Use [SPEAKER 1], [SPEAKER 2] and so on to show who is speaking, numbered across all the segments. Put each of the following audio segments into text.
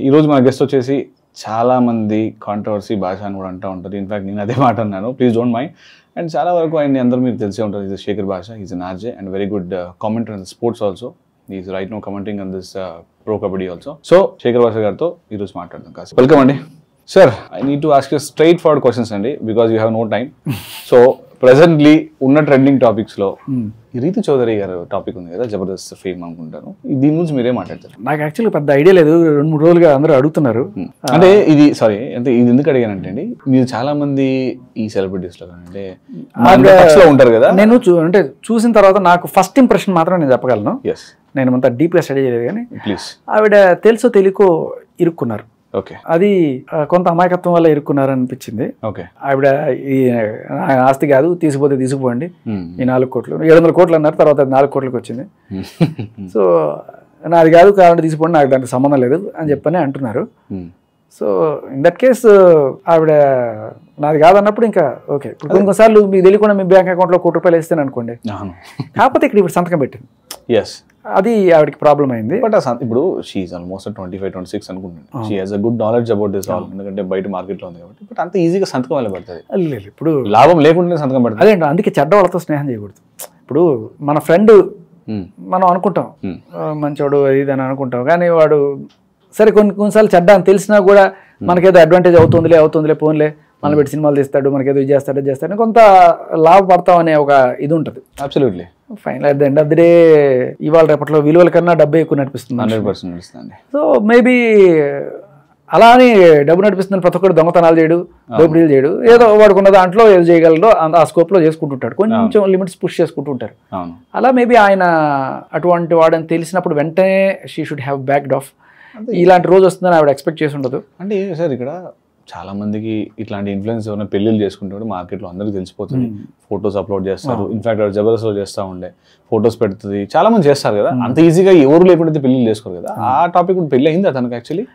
[SPEAKER 1] ఈ రోజు మన గెస్ట్ వచ్చేసి చాలా మంది కాంట్రవర్సీ భాష అని కూడా అంటూ ఉంటారు. ఇన్ఫాక్ట్ నేను అదే మాట అన్నాను, ప్లీజ్ డోంట్ మైండ్. అండ్ చాలా వరకు ఆయన అందరూ మీకు తెలిసే ఉంటారు. Is Shekhar Basha, is an RJ and very good commentator in sports also. Is right now commenting on this pro Kabaddi also. So Shekhar Basha గారితో ఈరోజు మాట్లాడదాం కాదు. వెల్కమ్ అండి sir. I need to ask you straightforward questions అండి, because you have no time. So presently ఉన్న trending topics లో ఈ రీతు చౌదరి గారు టాపిక్ ఉంది కదా, జబర్దస్త్ ఫేమ్ అనుకుంటాను. దీని గురించి మీరే మాట్లాడతారు?
[SPEAKER 2] నాకు యాక్చువల్లీ పెద్ద ఐడియా లేదు, 2-3 రోజులుగా అందరూ అడుగుతున్నారు.
[SPEAKER 1] అంటే ఇది సారీ అంటే ఇది ఎందుకు అడిగానంటే అండి, మీరు చాలా మంది ఈ సెలబ్రిటీస్ లో అంటే ఉంటారు కదా,
[SPEAKER 2] నేను అంటే చూసిన తర్వాత నాకు ఫస్ట్ ఇంప్రెషన్ మాత్రం నేను చెప్పగలను. నేను అంత డీప్గా స్టడీ చేయలేదు, కానీ
[SPEAKER 1] ప్లీజ్
[SPEAKER 2] ఆవిడ తెలుసో తెలియకో ఇరుక్కున్నారు.
[SPEAKER 1] ఓకే,
[SPEAKER 2] అది కొంత అమాయకత్వం వల్ల ఇరుక్కున్నారు అనిపించింది.
[SPEAKER 1] ఓకే, ఆవిడ
[SPEAKER 2] ఈ ఆస్తి కాదు, తీసుకుపోతే తీసుకుపోండి, ఈ 4 కోట్లు 700 కోట్లు అన్నారు, తర్వాత 4 కోట్లకి వచ్చింది. సో నాది కాదు కాబట్టి తీసుకోండి, నాకు దానికి సంబంధం లేదు అని చెప్పని అంటున్నారు. సో ఇన్ దట్ కేస్ ఆవిడ నాది కాదన్నప్పుడు ఇంకా ఓకే. ఇప్పుడు కొన్నిసార్లు మీకు తెలియకుండా మీ బ్యాంక్ అకౌంట్లో ₹1 వేస్తాను అనుకోండి, కాకపోతే ఇక్కడ ఇప్పుడు సంతకం పెట్టింది, అది ఆవిడకి ప్రాబ్లం అయింది.
[SPEAKER 1] బట్ ఇప్పుడు షీఈ్ ఆల్మోస్ట్ 25-26 అనుకుంటున్నాను. She has a good knowledge about this all, ఎందుకంటే బయట మార్కెట్ లో ఉంది కాబట్టి. బట్ అంత ఈజీగా సంతకం వల్ల పడుతుంది?
[SPEAKER 2] లేదు, ఇప్పుడు
[SPEAKER 1] లాభం లేకుండానే సంతకం పడుతుంది.
[SPEAKER 2] అదే అందుకే చెడ్డ వాళ్ళతో స్నేహం చేయకూడదు. ఇప్పుడు మన ఫ్రెండ్ మనం అనుకుంటాం మంచోడు ఇది అని అనుకుంటాం, కానీ వాడు సరే కొన్నిసార్లు చెడ్డ అని తెలిసినా కూడా మనకేదో అడ్వాంటేజ్ అవుతుందిలే ఫోన్లే మనల్ని పెట్టి సినిమాలు తీస్తాడు, మనకేదో ఇది చేస్తాడు కొంత లాభపడతాం అనే ఒక ఇది ఉంటుంది.
[SPEAKER 1] Absolutely.
[SPEAKER 2] Final at the end of the day ఇవాళ రేపట్లో విలువల కన్నా డబ్బే ఎక్కువ నడిపిస్తుంది.
[SPEAKER 1] 100% నడుస్తుంది.
[SPEAKER 2] సో మేబీ అలా అని డబ్బు నడిపిస్తుంది ప్రతి ఒక్కరు దొంగతనాలు చేయడు, దోపిడీలు చేయడు, ఏదో వాడుకున్న దాంట్లో ఏదో చేయగలడో ఆ స్కోప్ లో చేసుకుంటుంటాడు, కొంచెం లిమిట్స్ పుష్ చేసుకుంటూ ఉంటారు. అలా మేబీ ఆయన అటువంటి వాడని తెలిసినప్పుడు వెంటనే she should have backed of. ఇలాంటి రోజు వస్తుందని ఆవిడ ఎక్స్పెక్ట్ చేసి ఉండదు.
[SPEAKER 1] అంటే సార్ ఇక్కడ చాలా మందికి ఇట్లాంటి ఇన్ఫ్లుయెన్స్ ఏమైనా పెళ్లిళ్ళు చేసుకుంటే మార్కెట్లో అందరికీ తెలిసిపోతుంది, ఫొటోస్ అప్లోడ్ చేస్తారు. ఇన్ఫాక్ట్ జబర్దస్త్ లో చేస్తూ ఉండే ఫొటోస్ పెడుతుంది, చాలా మంది చేస్తారు కదా. అంత ఈజీగా ఎవరు లేకుండా పెళ్లిళ్ళు చేసుకోరు కదా. ఆ టాపిక్ పెళ్లి అయిందా తనకు? యాక్చువల్లీ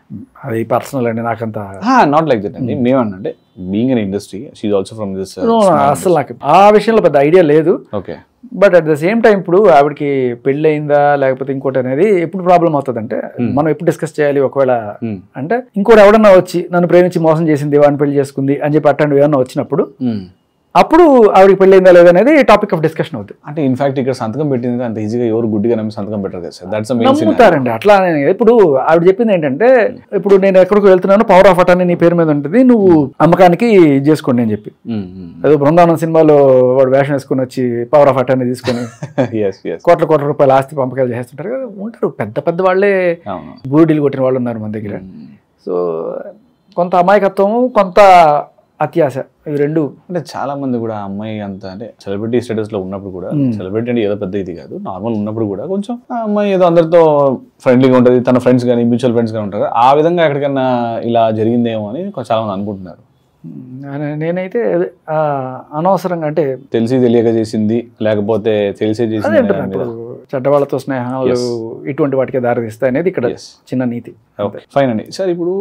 [SPEAKER 2] అది పర్సనల్ అండి, నాకంతా
[SPEAKER 1] నాట్ లైక్ దట్ అండి. మేమన్నంటే being in industry, she is also from this.
[SPEAKER 2] అసలు నాకు ఆ విషయంలో పెద్ద ఐడియా లేదు.
[SPEAKER 1] Okay,
[SPEAKER 2] but at the same time ఇప్పుడు ఆవిడకి పెళ్ళి అయిందా లేకపోతే ఇంకోటి అనేది ఎప్పుడు ప్రాబ్లం అవుతుంది అంటే మనం ఎప్పుడు డిస్కస్ చేయాలి. ఒకవేళ అంటే ఇంకోటి ఎవడన్నా వచ్చి నన్ను ప్రేమించి మోసం చేసింది, వాడిని పెళ్లి చేసుకుంది అని చెప్పి అట్లాంటివి ఏమన్నా వచ్చినప్పుడు అప్పుడు ఆవిడకి పెళ్లి అయిందా లేదనేది టాపిక్ ఆఫ్ డిస్కషన్ అవుతుంది.
[SPEAKER 1] అంటే ఇన్ఫాక్ట్ ఇక్కడ సంతకం పెట్టింది అంత ఈజీగా ఎవరు గుడ్డిగా నమ్మి సంతకం పెట్టరు కదా సార్. దట్స్
[SPEAKER 2] నమ్ముతారండి అట్లా. ఇప్పుడు ఆవిడ చెప్పింది ఏంటంటే, ఇప్పుడు నేను ఎక్కడికి వెళ్తున్నాను, పవర్ ఆఫ్ అటార్నీ నీ పేరు మీద ఉంటుంది, నువ్వు అమ్మకానికి చేసుకోండి అని చెప్పి. ఏదో బృందావనం సినిమాలో వాడు వేషం వేసుకుని వచ్చి పవర్ ఆఫ్ అటార్నీ తీసుకొని కోట్ల రూపాయల ఆస్తి పంపకాలు చేస్తుంటారు కదా. ఉంటారు పెద్ద పెద్ద వాళ్ళే, బూడిలు కొట్టిన వాళ్ళు ఉన్నారు మన దగ్గర. సో కొంత అమాయకత్వం, కొంత అత్యాశ, ఇవి రెండు.
[SPEAKER 1] అంటే చాలా మంది కూడా అమ్మాయి అంత అంటే సెలబ్రిటీ స్టేటస్ లో ఉన్నప్పుడు కూడా, సెలబ్రిటీ అంటే ఏదో పెద్ద ఇది కాదు, నార్మల్ ఉన్నప్పుడు కూడా కొంచెం అమ్మాయి ఏదో అందరితో ఫ్రెండ్లీగా ఉంటుంది, తన ఫ్రెండ్స్ కానీ మ్యూచువల్ ఫ్రెండ్స్ కానీ ఉంటారు. ఆ విధంగా ఎక్కడికన్నా ఇలా జరిగిందేమో అని చాలా మంది అనుకుంటున్నారు.
[SPEAKER 2] నేనైతే అనవసరంగా అంటే
[SPEAKER 1] తెలిసి తెలియక చేసింది, లేకపోతే తెలిసే చేసింది,
[SPEAKER 2] చెడ్డవాళ్ళతో స్నేహాలు ఇటువంటి వాటికి దారితీస్తాయి అనేది ఇక్కడ చిన్న నీతి.
[SPEAKER 1] ఓకే ఫైన్ అండి. సార్ ఇప్పుడు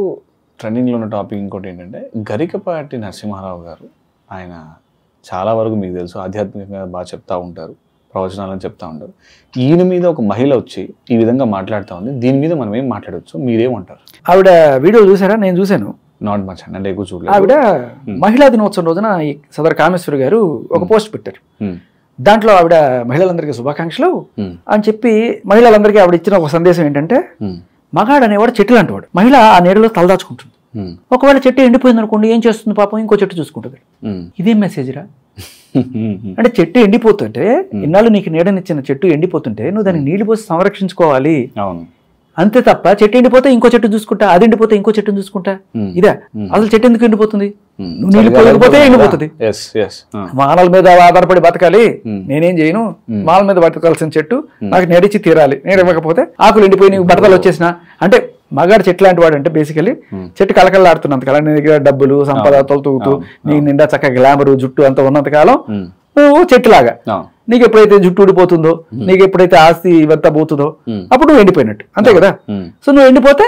[SPEAKER 1] ట్రెండింగ్లో ఉన్న టాపిక్ ఇంకోటి ఏంటంటే, గరికపాటి నరసింహారావు గారు. ఆయన చాలా వరకు మీకు తెలుసు ఆధ్యాత్మికంగా బాగా చెప్తా ఉంటారు, ప్రవచనాలను చెప్తా ఉంటారు. ఈయన మీద ఒక మహిళ వచ్చి ఈ విధంగా మాట్లాడుతూ ఉంది, దీని మీద మనం ఏం మాట్లాడవచ్చు, మీరేమంటారు?
[SPEAKER 2] ఆవిడ వీడియో చూసారా? నేను చూశాను.
[SPEAKER 1] నాట్ మచ్ అండి, అంటే ఎక్కువ చూడలేదు.
[SPEAKER 2] ఆవిడ మహిళా దినోత్సవం రోజున సదర్ కామేశ్వరి గారు ఒక పోస్ట్ పెట్టారు. దాంట్లో ఆవిడ మహిళలందరికీ శుభాకాంక్షలు అని చెప్పి మహిళలందరికీ ఆవిడ ఇచ్చిన ఒక సందేశం ఏంటంటే, మగాడు అనేవాడు చెట్టు లాంటి వాడు, మహిళ ఆ నీడలో తలదాచుకుంటుంది. ఒకవేళ చెట్టు ఎండిపోయింది అనుకోండి, ఏం చేస్తుంది పాపం, ఇంకో చెట్టు చూసుకుంటుంది. ఇదేం మెసేజ్ రా అంటే, చెట్టు ఎండిపోతుంటే, ఇన్నాళ్ళు నీకు నీడనిచ్చిన చెట్టు ఎండిపోతుంటే నువ్వు దాన్ని నీళ్లు పోసి సంరక్షించుకోవాలి, అంతే తప్ప చెట్టు ఎండిపోతే ఇంకో చెట్టు చూసుకుంటా, అది ఎండిపోతే ఇంకో చెట్టును చూసుకుంటా, ఇదే అసలు చెట్టు ఎందుకు ఎండిపోతుంది? నువ్వు నీళ్లు పోయకపోతే ఎండిపోతుంది. మానల మీద ఆధారపడి బతకాలి, నేనేం చేయను, మానల మీద బతకాల్సిన చెట్టు నాకు నీడిచ్చి తీరాలి, నీడ ఇవ్వకపోతే ఆకులు ఎండిపోయి నీకు బతకాలు వచ్చేసిన అంటే మగాడు చెట్టు లాంటి వాడు. అంటే బేసికలీ చెట్టు కలకలాడుతున్నంత కాలం, నీ దగ్గర డబ్బులు సంపద తొలుతూగుతూ నీకు నిండా చక్కగా గ్లామరు జుట్టు అంత ఉన్నంత కాలం నువ్వు చెట్టులాగా. నీకు ఎప్పుడైతే జుట్టు ఊడిపోతుందో, నీకు ఎప్పుడైతే ఆస్తి ఇవంతా పోతుందో అప్పుడు నువ్వు ఎండిపోయినట్టు, అంతే కదా. సో నువ్వు ఎండిపోతే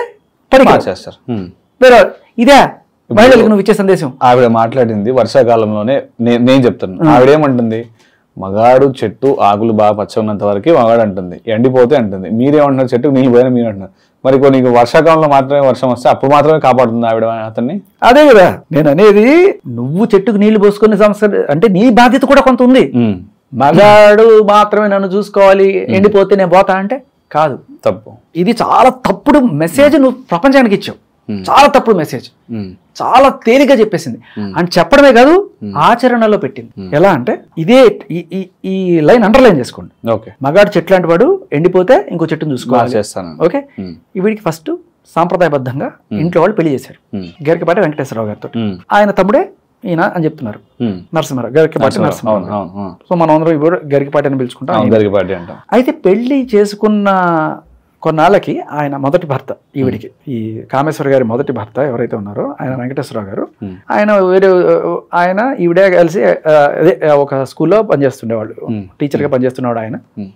[SPEAKER 2] పనిచేస్తారు. ఇదే మహిళలకు నువ్వు ఇచ్చే సందేశం.
[SPEAKER 1] ఆవిడ మాట్లాడింది వర్షాకాలంలోనే. నేను చెప్తాను, ఆవిడేమంటుంది, మగాడు చెట్టు ఆకులు బాగా పచ్చ ఉన్నంత వరకు మగాడు అంటుంది, ఎండిపోతే అంటుంది. మీరేమంటున్నారు, చెట్టుకు నీళ్ళు పోయినా మీరు అంటున్నారు. మరి కొన్ని వర్షాకాలంలో మాత్రమే వర్షం వస్తే అప్పుడు మాత్రమే కాపాడుతుంది ఆవిడ అతన్ని.
[SPEAKER 2] అదే కదా నేను అనేది, నువ్వు చెట్టుకు నీళ్లు పోసుకునే సంవత్సరం అంటే నీ బాధ్యత కూడా కొంత ఉంది. మగాడు మాత్రమే నన్ను చూసుకోవాలి, ఎండిపోతే నేను పోతా అంటే కాదు,
[SPEAKER 1] తప్పు.
[SPEAKER 2] ఇది చాలా తప్పుడు మెసేజ్ నువ్వు ప్రపంచానికి ఇచ్చావు, చాలా తప్పుడు మెసేజ్. చాలా తేలిగ్గా చెప్పేసింది అని చెప్పడమే కాదు ఆచరణలో పెట్టింది. ఎలా అంటే ఇదే ఈ లైన్ అండర్లైన్ చేసుకోండి. మగాడు చెట్టు లాంటి వాడు, ఎండిపోతే ఇంకో చెట్టును చూసుకోవాలి. ఓకే, వీడికి ఫస్ట్ సాంప్రదాయబద్ధంగా ఇంట్లో వాళ్ళు పెళ్లి చేశారు గరికపాటి వెంకటేశ్వరరావు గారితో. ఆయన తమ్ముడే ఈయన అని చెప్తున్నారు, నరసింహారావు, గరికపాటి నరసింహారావు. సో మనం అందరం ఇప్పుడు గరికపాటి అని పిలుచుకుంటాం. అయితే పెళ్లి చేసుకున్న కొన్నాళ్ళకి ఆయన మొదటి భర్త, ఈవిడికి ఈ కామేశ్వర గారి మొదటి భర్త ఎవరైతే ఉన్నారో ఆయన వెంకటేశ్వరరావు గారు, ఆయన ఈవిడే కలిసి అదే ఒక స్కూల్లో పనిచేస్తుండేవాళ్ళు, టీచర్గా పనిచేస్తున్నాడు.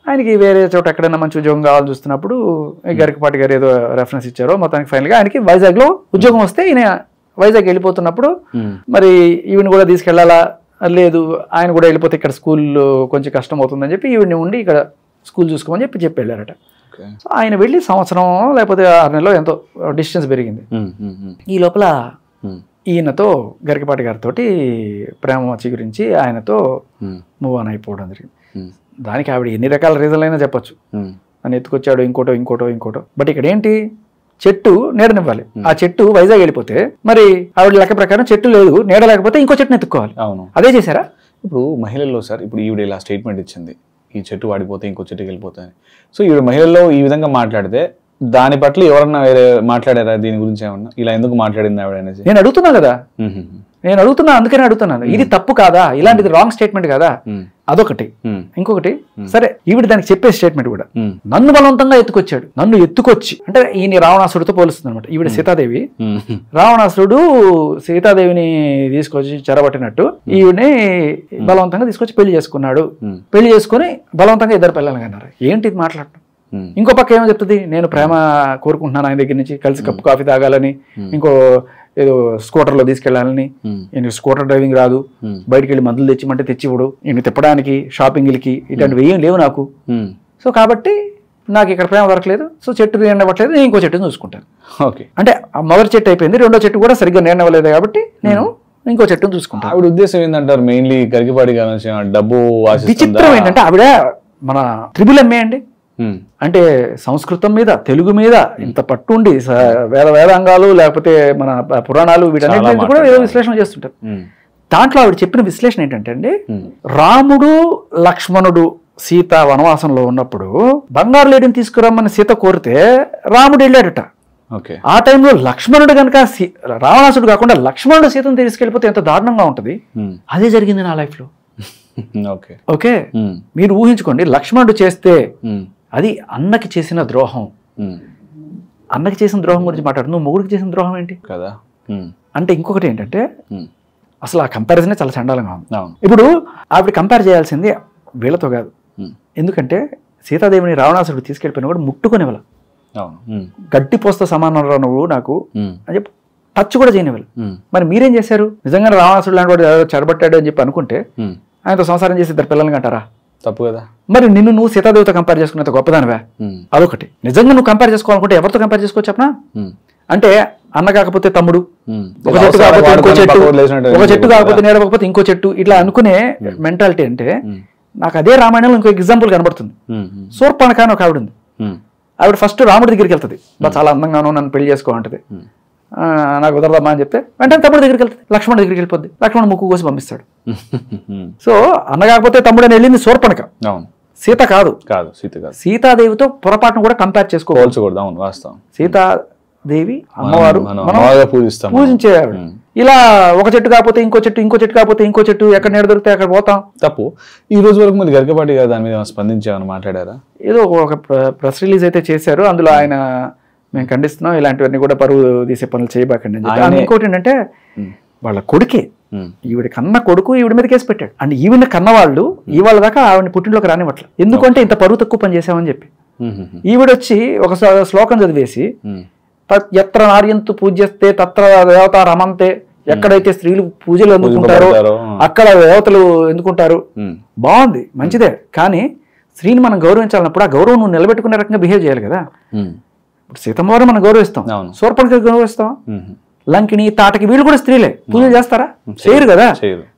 [SPEAKER 2] ఆయనకి వేరే చోట ఎక్కడైనా మంచి ఉద్యోగం కావాలని చూస్తున్నప్పుడు గరికపాటి గారు ఏదో రెఫరెన్స్ ఇచ్చారో మొత్తానికి ఫైనల్గా ఆయనకి వైజాగ్లో ఉద్యోగం వస్తే ఈయన వైజాగ్ వెళ్ళిపోతున్నప్పుడు మరి ఈవిని కూడా తీసుకెళ్లాలా, లేదు ఆయన కూడా వెళ్ళిపోతే ఇక్కడ స్కూల్ కొంచెం కష్టం అవుతుందని చెప్పి ఈవిని ఉండి ఇక్కడ స్కూల్ చూసుకోమని చెప్పి వెళ్ళారట. సో ఆయన వెళ్ళి సంవత్సరం లేకపోతే 6 నెలలో ఎంతో డిస్టెన్స్ పెరిగింది. ఈ లోపల ఈయనతో గరికపాటి గారితో ప్రేమ మచ్చి గురించి ఆయనతో మూవ్ ఆన్ అయిపోవడం జరిగింది. దానికి ఆవిడ ఎన్ని రకాల రీజన్లు అయినా చెప్పొచ్చు, నన్ను ఎత్తుకొచ్చాడు ఇంకోటో. బట్ ఇక్కడ ఏంటి, చెట్టు నీడనివ్వాలి. ఆ చెట్టు వైజాగ్ వెళ్ళిపోతే మరి ఆవిడ లెక్క ప్రకారం చెట్టు లేదు, నీడ లేకపోతే ఇంకో చెట్టుని ఎత్తుక్కోవాలి. అదే చేశారా?
[SPEAKER 1] ఇప్పుడు మహిళల్లో సార్, ఇప్పుడు ఈవిడ ఇలా స్టేట్మెంట్ ఇచ్చింది, ఈ చెట్టు వాడిపోతే ఇంకో చెట్టుకి వెళ్ళిపోతాయి. సో ఈవిడ మహిళల్లో ఈ విధంగా మాట్లాడితే దాని పట్ల ఎవరన్నా వేరే మాట్లాడారా దీని గురించి ఏమన్నా, ఇలా ఎందుకు మాట్లాడింది ఆవిడ అనేది
[SPEAKER 2] నేను అడుగుతున్నా కదా, అందుకనే అడుగుతున్నాను. ఇది తప్పు కాదా, ఇలాంటిది రాంగ్ స్టేట్మెంట్ కదా, అదొకటి. ఇంకొకటి, సరే ఈవిడ దానికి చెప్పే స్టేట్మెంట్ కూడా, నన్ను బలవంతంగా ఎత్తుకొచ్చాడు, నన్ను ఎత్తుకొచ్చి అంటే ఈయన రావణాసుడితో పోలుస్తుంది అనమాట. ఈవిడ సీతాదేవి, రావణాసురుడు సీతాదేవిని తీసుకొచ్చి చెరబట్టినట్టు ఈవిడని బలవంతంగా తీసుకొచ్చి పెళ్లి చేసుకున్నాడు. పెళ్లి చేసుకుని బలవంతంగా ఇద్దరు పిల్లలు అన్నారు. ఏంటి ఇది మాట్లాడటం? ఇంకో పక్క ఏమో చెప్తుంది, నేను ప్రేమ కోరుకుంటున్నాను ఆయన దగ్గర నుంచి, కలిసి కప్పు కాఫీ తాగాలని, ఇంకో ఏదో స్కూటర్లో తీసుకెళ్లాలని, నేను స్కూటర్ డ్రైవింగ్ రాదు, బయటికి వెళ్ళి మందులు తెచ్చిమంటే తెచ్చివ్వడు, నేను తిప్పడానికి షాపింగ్లకి ఇట్లాంటివి ఏం లేవు నాకు. సో కాబట్టి నాకు ఇక్కడ ప్రేమ దొరకలేదు, సో చెట్టు నీడనివ్వట్లేదు, నేను ఇంకో చెట్టుని చూసుకుంటాను. ఓకే, అంటే మొదటి చెట్టు అయిపోయింది, రెండో చెట్టు కూడా సరిగ్గా నీడనివ్వలేదు కాబట్టి నేను ఇంకో చెట్టును చూసుకుంటాను.
[SPEAKER 1] ఆవిడ ఉద్దేశం ఏంటంటారు? మెయిన్లీ గరికపాటి గారు డబ్బు.
[SPEAKER 2] విచిత్రం ఏంటంటే ఆవిడ మన త్రిబుల్ ఎంఏ అండి, అంటే సంస్కృతం మీద తెలుగు మీద ఇంత పట్టుండి వేదాంగాలు లేకపోతే మన పురాణాలు వీటన్నిటి కూడా ఏదో విశ్లేషణ చేస్తుంటారు. దాంట్లో ఆవిడ చెప్పిన విశ్లేషణ ఏంటంటే అండి, రాముడు లక్ష్మణుడు సీత వనవాసంలో ఉన్నప్పుడు బంగారు లేడిని తీసుకురమ్మని సీత కోరితే రాముడు వెళ్ళాడట. ఆ టైంలో లక్ష్మణుడు కనుక రావణాసుడు కాకుండా లక్ష్మణుడు సీతను తీసుకెళ్ళిపోతే ఎంత దారుణంగా ఉంటది. అదే జరిగింది నా లైఫ్ లో. ఓకే, మీరు ఊహించుకోండి, లక్ష్మణుడు చేస్తే అది అన్నకి చేసిన ద్రోహం. అన్నకి చేసిన ద్రోహం గురించి మాట్లాడు, నువ్వు మొగుడికి చేసిన ద్రోహం ఏంటి కదా. అంటే ఇంకొకటి ఏంటంటే అసలు ఆ కంపారిజనే చాలా చండాలంగా ఉంది. ఇప్పుడు ఆవిడ కంపేర్ చేయాల్సింది వీళ్ళతో కాదు, ఎందుకంటే సీతాదేవిని రావణాసుడు తీసుకెళ్ళిపోయినా కూడా ముట్టుకునేవాళ్ళ, గడ్డి పోస్తా సమానం రా నువ్వు నాకు అని చెప్పి టచ్ కూడా చేయనివ్వాలి. మరి మీరేం చేశారు? నిజంగా రావణాసుడు లాంటి వాడు చెడబట్టాడు అని చెప్పి అనుకుంటే ఆయనతో సంసారం చేసి ఇద్దరు పిల్లల్ని కంటారా?
[SPEAKER 1] తప్పు కదా.
[SPEAKER 2] మరి నిన్ను నువ్వు సీతాదేవితో కంపేర్ చేసుకున్నంత గొప్పదానివా? అదొకటి. నిజంగా నువ్వు కంపేర్ చేసుకోవాలనుకుంటే ఎవరితో కంపేర్ చేసుకోవచ్చు చెప్పనా? అంటే అన్న కాకపోతే తమ్ముడు, ఒక చెట్టు కాకపోతే ఇంకో చెట్టు, ఒక చెట్టు కాకపోతే నీడ కాకపోతే ఇంకో చెట్టు, ఇట్లా అనుకునే మెంటాలిటీ. అంటే నాకు అదే రామాయణంలో ఇంకో ఎగ్జాంపుల్ కనబడుతుంది. శూర్పణఖ అని ఒక ఆవిడ ఉంది. ఆవిడ ఫస్ట్ రాముడి దగ్గరికి వెళ్తుంది, చాలా అందంగాను నన్ను పెళ్లి చేసుకోవాలంటది. నాకు కుదరదమ్మా అని చెప్తే వెంటనే తమ్ముడి దగ్గరికి వెళ్తుంది, లక్ష్మణుడి దగ్గరికి వెళ్ళిపోద్ది. లక్ష్మణుడు ముక్కు కోసి పంపిస్తాడు. సో అన్న కాకపోతే తమ్ముడు అని వెళ్ళింది శూర్పణఖ, సీత కాదు. సీతాదేవితో పొరపాటును కూడా కంపేర్ చేసుకోవచ్చు. సీతాదేవి అమ్మవారు పూజించే ఆవిడ. ఇలా ఒక చెట్టు కాకపోతే ఇంకో చెట్టు, ఇంకో చెట్టు కాకపోతే ఇంకో చెట్టు, ఎక్కడ నీడ దొరికితే అక్కడ పోతాం.
[SPEAKER 1] తప్పు. ఈ రోజు వరకు మరి గరికపాటి గారు దాని మీద స్పందించామని మాట్లాడారా?
[SPEAKER 2] ఏదో ఒక ప్రెస్ రిలీజ్ అయితే చేశారు, అందులో ఆయన మేము ఖండిస్తున్నాం, ఇలాంటివన్నీ కూడా పరువు తీసే పనులు చేయబాకండి అని చెప్పి. ఇంకోటి ఏంటంటే వాళ్ళ కొడుకే, ఈవిడ కన్న కొడుకు ఈవిడ మీద కేసు పెట్టాడు. అండ్ ఈవిడ కన్నవాళ్ళు ఇవాళ దాకా ఆవిడని పుట్టింట్లోకి రానివ్వట్లేదు. ఎందుకంటే ఇంత పరువు తక్కువ పని చేసామని చెప్పి. ఈవిడొచ్చి ఒక శ్లోకం చదివేసి, ఎత్ర నార్యంతు పూజ్యస్తే తత్ర దేవత రమంతే, ఎక్కడైతే స్త్రీలు పూజలు అందుకుంటారో అక్కడ దేవతలు ఎందుకుంటారు. బాగుంది, మంచిదే. కానీ స్త్రీని మనం గౌరవించాలన్నప్పుడు ఆ గౌరవం నువ్వు నిలబెట్టుకునే రకంగా బిహేవ్ చేయాలి కదా. ఇప్పుడు సీతమ్మ వారు మనం గౌరవిస్తాం, శూర్పణఖ గౌరవిస్తాం, లంకిని తాటకి వీళ్ళు కూడా స్త్రీలే, పూజలు చేస్తారా? చేయరు కదా.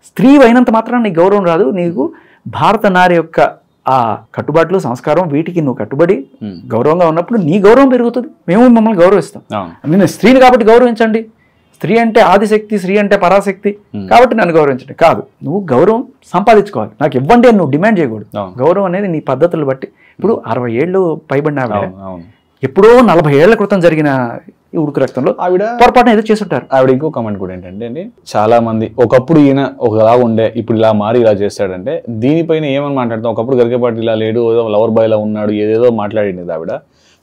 [SPEAKER 2] స్త్రీ అయినంత మాత్రం నీకు గౌరవం రాదు. నీకు భారత నారి యొక్క ఆ కట్టుబాట్లు సంస్కారం వీటికి నువ్వు కట్టుబడి గౌరవంగా ఉన్నప్పుడు నీ గౌరవం పెరుగుతుంది. మేము మమ్మల్ని గౌరవిస్తాం. నేను స్త్రీని కాబట్టి గౌరవించండి, స్త్రీ అంటే ఆదిశక్తి, స్త్రీ అంటే పరాశక్తి కాబట్టి నన్ను గౌరవించండి కాదు. నువ్వు గౌరవం సంపాదించుకోవాలి, నాకు ఇవ్వండి అని నువ్వు డిమాండ్ చేయకూడదు. గౌరవం అనేది నీ పద్ధతులు బట్టి. ఇప్పుడు 60 ఏళ్ళు పైబడిన ఆవిడ ఎప్పుడో 40 ఏళ్ల క్రితం జరిగిన ఉడుకు రక్తంలో ఆవిడ పొరపాటున ఏదో చేసుంటారు.
[SPEAKER 1] ఆవిడ ఇంకో కామెంట్ కూడా ఏంటంటే అండి, చాలా మంది ఒకప్పుడు ఈయన ఒకలా ఉండే ఇప్పుడు ఇలా మారి ఇలా చేస్తాడంటే దీనిపైన ఏమని మాట్లాడతాం, ఒకప్పుడు గరికపాటి ఇలా లేడు, లవర్ బాయ్ లా ఉన్నాడు, ఏదేదో మాట్లాడింది ఆవిడ.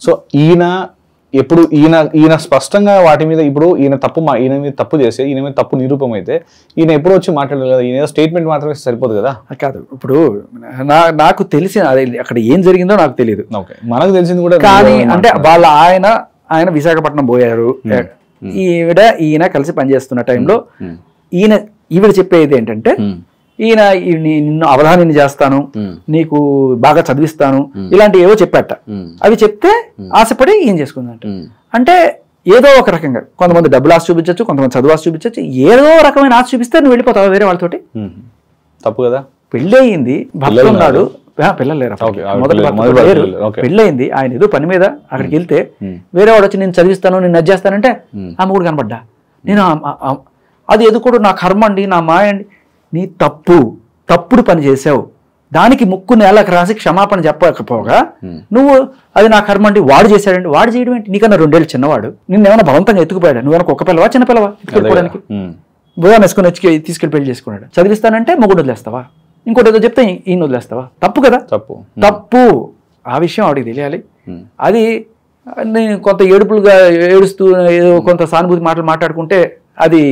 [SPEAKER 1] సో ఈయన స్పష్టంగా వాటి మీద ఇప్పుడు ఈయన మీద తప్పు చేస్తే ఈయన మీద తప్పు నిరూపం అయితే ఈయన ఎప్పుడు వచ్చి మాట్లాడలేదు కదా, ఈయన స్టేట్మెంట్ మాత్రమే సరిపోదు కదా.
[SPEAKER 2] కాదు, ఇప్పుడు నాకు తెలిసిన అక్కడ ఏం జరిగిందో నాకు తెలియదు,
[SPEAKER 1] మనకు తెలిసింది కూడా.
[SPEAKER 2] కానీ అంటే ఆయన విశాఖపట్నం పోయారు, ఈయన కలిసి పనిచేస్తున్న టైంలో ఈవిడ చెప్పేది ఏంటంటే ఈయన నిన్ను అవధానిని చేస్తాను, నీకు బాగా చదివిస్తాను, ఇలాంటి ఏవో చెప్పాట. అవి చెప్తే ఆశపడి ఏం చేసుకుందంట. అంటే ఏదో ఒక రకంగా కొంతమంది డబ్బులు ఆశ చూపించచ్చు, కొంతమంది చదువు ఆశ చూపించచ్చు, ఏదో రకమైన ఆశ చూపిస్తే నువ్వు వెళ్ళిపోతావు వేరే వాళ్ళతోటి.
[SPEAKER 1] తప్పు కదా.
[SPEAKER 2] పెళ్ళి అయింది, భర్త ఉన్నాడు, పిల్లలు లేరు, పెళ్ళయింది, ఆయన ఏదో పని మీద అక్కడికి వెళ్తే వేరే వాడు వచ్చి నేను చదివిస్తాను, నేను నచ్చేస్తానంటే ఆ మొగుడు కనపడ్డా. నేను అది ఎదుకోడు నా కర్మ అండి, నా మాయ అండి. నీ తప్పుడు పని చేసావు, దానికి ముక్కు నేలకు రాసి క్షమాపణ చెప్పకపోగా నువ్వు అది నా కర్మ అండి, వాడు చేశాడండి. వాడు చేయడం ఏంటి? నీకన్నా 2 ఏళ్ళు చిన్నవాడు, నిన్నేమైనా బలవంతంగా ఎత్తుకుపోయాడు, నువ్వేమైనా కుక్క పిల్లవా చిన్న పిల్లవా ఎత్తుకోవడానికి? భుజాన్ని వేసుకొని తీసుకెళ్ళి పెళ్లి చేసుకున్నాడు. చదివిస్తానంటే మొగుడు వదిలేస్తావా? ఇంకోటి ఏదో చెప్తే ఈయన వదిలేస్తావా? తప్పు కదా. తప్పు. ఆ విషయం ఆవిడకి తెలియాలి. అది నేను కొంత ఏడుస్తూ ఏదో కొంత సానుభూతి మాటలు మాట్లాడుకుంటే అది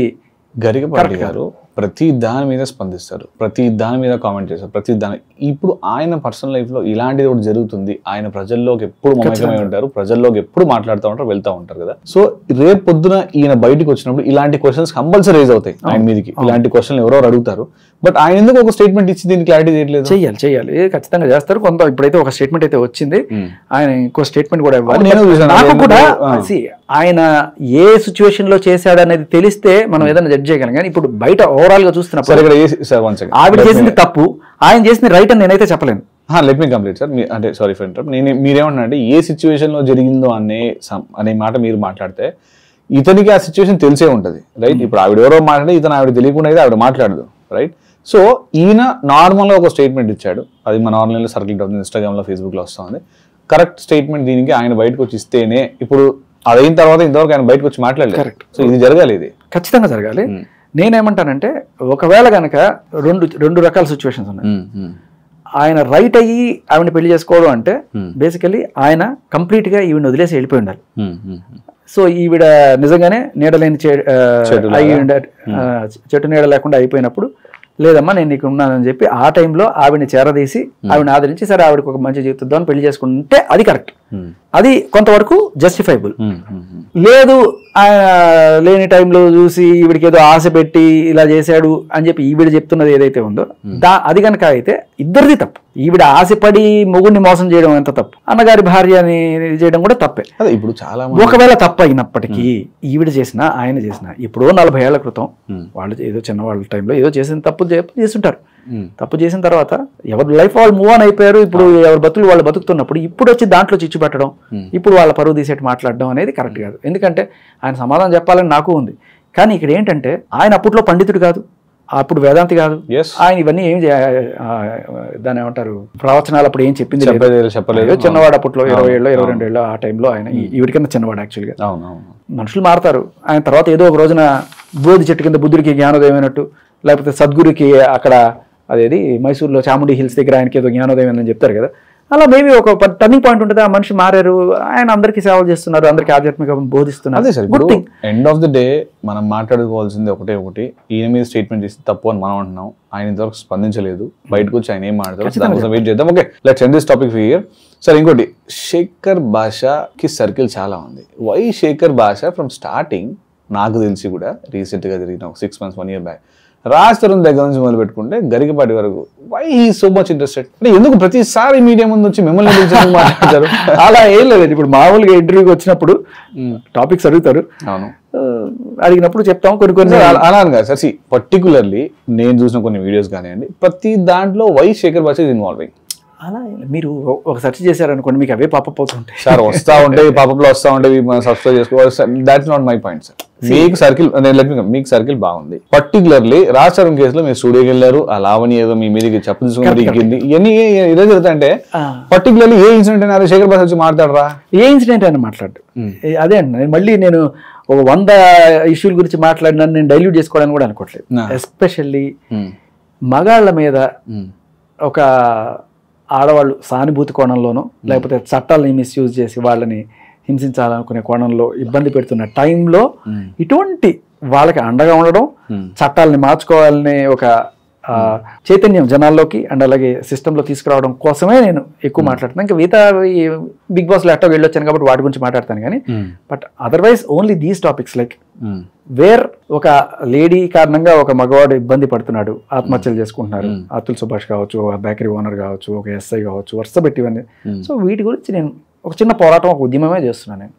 [SPEAKER 1] గరికపాటి గారు ప్రతి దాని మీద స్పందిస్తారు, ప్రతి దాని మీద కామెంట్ చేస్తారు, ప్రతి దాని. ఇప్పుడు ఆయన పర్సనల్ లైఫ్ లో ఇలాంటిది ఒకటి జరుగుతుంది, ఆయన ప్రజల్లోకి ఎప్పుడు మమేకమై ఉంటారు, ప్రజల్లోకి ఎప్పుడు మాట్లాడుతూ ఉంటారు, వెళ్తూ ఉంటారు కదా. సో రేపు పొద్దున ఈయన బయటకు వచ్చినప్పుడు ఇలాంటి క్వశ్చన్స్ కంపల్సరీ రైజ్ అవుతాయి ఆయన మీదకి. ఇలాంటి క్వశ్చన్లు ఎవరెవరు అడుగుతారు, బట్ ఆయన ఎందుకు ఒక స్టేట్మెంట్ ఇచ్చి దీన్ని క్లారిటీ చేయట్లేదు?
[SPEAKER 2] చెయ్యాలి, ఖచ్చితంగా చేస్తారు. కొంత ఇప్పుడైతే ఒక స్టేట్మెంట్ అయితే వచ్చింది, ఆయన ఇంకో స్టేట్మెంట్ కూడా ఇవ్వాలి. ఆయన ఏ సిచ్యువేషన్ లో చేశాడు అనేది తెలిస్తే మనం ఏదైనా జడ్జ్ చేయగలం. కానీ ఇప్పుడు బయట ఓవరాల్ గా చూస్తున్నప్పుడు ఆవిడ చేసింది తప్పు, ఆయన చేసింది రైట్ అని నేనైతే చెప్పలేను.
[SPEAKER 1] Let me complete sir. అంటే సారీ ఫర్ ఇంటరప్ట్. మీరేమన్నా అంటే ఏ సిచ్యువేషన్ లో జరిగిందో అనే మాట మీరు మాట్లాడితే ఇతనికి ఆ సిచ్యువేషన్ తెలిసే ఉంటుంది, రైట్? ఇప్పుడు ఆవిడ ఎవరో మాట్లాడితే ఇతను ఆవిడ తెలియకుండా అయితే ఆవిడ మాట్లాడదు, రైట్? సో ఈయన నార్మల్గా ఒక స్టేట్మెంట్ ఇచ్చాడు, అది మన ఆన్లైన్లో సర్కిల్ అవుతుంది, ఇన్స్టాగ్రామ్లో, ఫేస్బుక్లో వస్తుంది. Correct statement. దీనికి ఆయన బయటకు వచ్చి ఇస్తేనే, ఇప్పుడు అదైన తర్వాత ఇంతవరకు ఆయన బయటకు వచ్చి మాట్లాడలేదు. సో ఇది జరగాలి, ఇది ఖచ్చితంగా జరగాలి.
[SPEAKER 2] నేనేమంటానంటే ఒకవేళ కనుక రెండు రకాల సిచ్యువేషన్స్ ఉన్నాయి. ఆయన రైట్ అయ్యి ఆవిడని పెళ్లి చేసుకోవడం అంటే బేసికలీ ఆయన కంప్లీట్ గా ఈవిడ వదిలేసి వెళ్ళిపోయి ఉండాలి. సో ఈవిడ నిజంగానే నీడలేని చెట్టు నీడ లేకుండా అయిపోయినప్పుడు, లేదమ్మా నేను నీకు ఉన్నానని చెప్పి ఆ టైంలో ఆవిడని చేరదీసి ఆవిడని ఆదరించి సరే ఆవిడకి ఒక మంచి జీవితం పెళ్లి చేసుకుంటే అది కరెక్ట్, అది కొంతవరకు జస్టిఫైబుల్. లేదు ఆయన లేని టైంలో చూసి ఈవిడికి ఏదో ఆశ పెట్టి ఇలా చేశాడు అని చెప్పి ఈవిడ చెప్తున్నది ఏదైతే ఉందో అది కనుక అయితే ఇద్దరిది తప్పు. ఈవిడ ఆశపడి మొగుడిని మోసం చేయడం ఎంత తప్పు, అన్నగారి భార్యని చేయడం కూడా తప్పే.
[SPEAKER 1] ఇప్పుడు చాలా
[SPEAKER 2] ఒకవేళ తప్పు అయినప్పటికీ ఈవిడ చేసినా ఆయన చేసినా ఎప్పుడో 40 ఏళ్ల క్రితం వాళ్ళు ఏదో చిన్నవాళ్ళ టైంలో ఏదో చేసిన తప్పు చేస్తుంటారు. తప్పు చేసిన తర్వాత ఎవరి లైఫ్ వాళ్ళు మూవ్ ఆన్ అయిపోయారు. ఇప్పుడు ఎవరి బతుకులు వాళ్ళు బతుకుతున్నప్పుడు ఇప్పుడు వచ్చి దాంట్లో చిచ్చు పెట్టడం, ఇప్పుడు వాళ్ళ పరువు తీసేట్టు మాట్లాడడం అనేది కరెక్ట్ కాదు. ఎందుకంటే ఆయన సమాధానం చెప్పాలని నాకు ఉంది. కానీ ఇక్కడ ఏంటంటే ఆయన అప్పట్లో పండితుడు కాదు, అప్పుడు వేదాంతి కాదు, ఆయన ఇవన్నీ ఏం దాన్ని ఏమంటారు ప్రవచనాలు అప్పుడు ఏం చెప్పింది చెప్పలేదు. చిన్నవాడు అప్పట్లో 20 ఏళ్ళు 22 ఏళ్ళు ఆ టైంలో ఆయన ఈవిడికన్నా చిన్నవాడు యాక్చువల్గా. మనుషులు మారుతారు. ఆయన తర్వాత ఏదో ఒక రోజున బోధి చెట్టు కింద బుద్ధుడికి జ్ఞానోదయం అయినట్టు, లేకపోతే సద్గురికి అక్కడ అదేది మైసూర్లో చాముండి హిల్స్ దగ్గర ఆయనకి ఏదో జ్ఞానోదయం అని చెప్తారు కదా, అలా మేబీ ఒక టర్నింగ్ పాయింట్ ఉంటుంది. ఆ మనిషి మారారు, ఆయన అందరికీ సేవలు చేస్తున్నారు, అందరికీ ఆధ్యాత్మిక బోధిస్తున్నారు.
[SPEAKER 1] ఎండ్ ఆఫ్ ది డే మనం మాట్లాడుకోవాల్సింది ఒకటి, ఈయన మీద స్టేట్మెంట్ చేసి తప్పు అని మనం అంటున్నాం. ఆయన ఇంతవరకు స్పందించలేదు, బయటకు వచ్చి ఆయన ఏం మాట్లాడతారు దానికోసం వెయిట్ చేద్దాం. Okay, let's end this topic here. సరే, ఇంకోటి, శేఖర్ భాషకి సర్కిల్ చాలా ఉంది. వై శేఖర్ భాష ఫ్రమ్ స్టార్టింగ్ నాకు తెలిసి కూడా రీసెంట్గా జరిగిన 6 months 1 year back Raj Tarun దగ్గర నుంచి మొదలు పెట్టుకుంటే గరికపాటి వరకు why he so much interested అంటే ఎందుకు ప్రతిసారి మీడియా ముందు వచ్చి మిమ్మల్ని మాట్లాడతారు?
[SPEAKER 2] అలా ఏం లేదండి. ఇప్పుడు మామూలుగా ఇంటర్వ్యూకి వచ్చినప్పుడు టాపిక్స్ అడుగుతారు,
[SPEAKER 1] అవును,
[SPEAKER 2] అడిగినప్పుడు చెప్తాం. కొన్ని
[SPEAKER 1] అలా కాదు సార్, పర్టికులర్లీ నేను చూసిన కొన్ని వీడియోస్ కానివ్వండి, ప్రతి దాంట్లో వై శేఖర్ భాష ఇస్ ఇన్వాల్వింగ్.
[SPEAKER 2] అలా మీరు ఒక సెర్చ్ చేశారనుకోండి, మీకు అవే పాపప్ అవుతుంటాయి
[SPEAKER 1] సార్. వస్తా ఉంటాయి, పాపప్లో వస్తా ఉంటాయి, సబ్స్క్రైబ్ చేసుకోవాలి. That's not my point sir. మీకు సర్కిల్, మీకు సర్కిల్ బాగుంది. పర్టికులర్లీ రాజ్ తరుణ్ కేసులో మీరు స్టూడియోకి వెళ్ళారు, ఆ లావణి ఏదో మీ మీదకి చెప్పు తీసుకుని ఇవ్వండి, ఇవన్నీ ఏదో జరుగుతాయంటే పర్టికులర్లీ ఏ ఇన్సిడెంట్ అయినా శేఖర్ భాష వచ్చి మాట్లాడరా?
[SPEAKER 2] ఏ ఇన్సిడెంట్ అయినా మాట్లాడు. అదే అండి, మళ్ళీ నేను ఒక 100 ఇష్యూల గురించి మాట్లాడినా నేను డైల్యూట్ చేసుకోవడానికి కూడా అనుకోవట్లేదు. ఎస్పెషల్లీ మగాళ్ళ మీద ఒక ఆడవాళ్ళు సానుభూతి కోణంలోనో లేకపోతే చట్టాలని మిస్యూజ్ చేసి వాళ్ళని హింసించాలనుకునే కోణంలో ఇబ్బంది పెడుతున్న టైంలో ఇటువంటి వాళ్ళకి అండగా ఉండడం, చట్టాలని మార్చుకోవాలనే ఒక చైతన్యం జనాల్లోకి అండ్ అలాగే సిస్టంలో తీసుకురావడం కోసమే నేను ఎక్కువ మాట్లాడుతాను. ఇంకా మిగతా బిగ్ బాస్ ల్యాప్టాప్ వెళ్ళొచ్చాను కాబట్టి వాటి గురించి మాట్లాడతాను కానీ, but otherwise only these topics like where ఒక లేడీ కారణంగా ఒక మగవాడు ఇబ్బంది పడుతున్నాడు, ఆత్మహత్యలు చేసుకుంటున్నారు, అతుల్ సుభాష్ కావచ్చు, ఒక బేకరీ ఓనర్ కావచ్చు, ఒక ఎస్ఐ కావచ్చు, వరుస పెట్టి ఇవన్నీ. సో వీటి గురించి నేను ఒక చిన్న పోరాటం, ఒక ఉద్యమమే చేస్తున్నాను నేను.